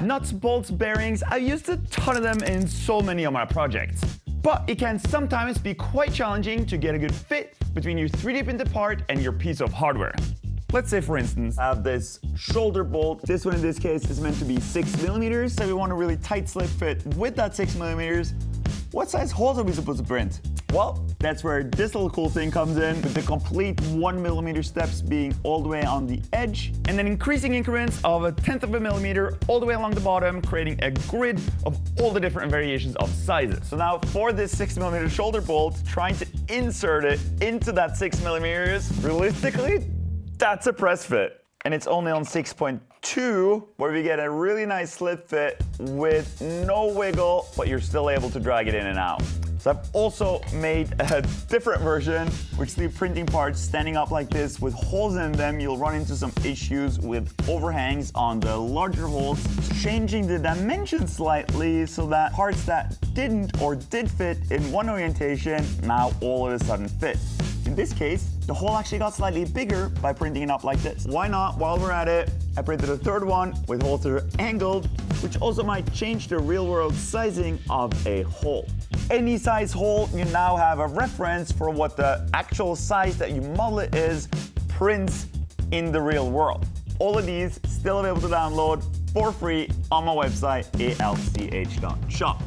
Nuts, bolts, bearings, I've used a ton of them in so many of my projects. But it can sometimes be quite challenging to get a good fit between your 3D printed part and your piece of hardware. Let's say, for instance, I have this shoulder bolt. This one in this case is meant to be 6mm. So we want a really tight slip fit with that 6mm. What size holes are we supposed to print? Well, that's where this little cool thing comes in, with the complete 1mm steps being all the way on the edge, and then increasing increments of 1/10 of a millimeter all the way along the bottom, creating a grid of all the different variations of sizes. So now for this 6mm shoulder bolt, trying to insert it into that 6mm, realistically, that's a press fit. And it's only on 6.2, where we get a really nice slip fit with no wiggle, but you're still able to drag it in and out. So I've also made a different version, which the printing parts standing up like this with holes in them. You'll run into some issues with overhangs on the larger holes. Changing the dimensions slightly so that parts that didn't or did fit in one orientation now all of a sudden fit. In this case, the hole actually got slightly bigger by printing it up like this. Why not, while we're at it, I printed a third one with holes that are angled, which also might change the real world sizing of a hole. Any size hole, you now have a reference for what the actual size that you model it is prints in the real world. All of these still available to download for free on my website, alch.shop.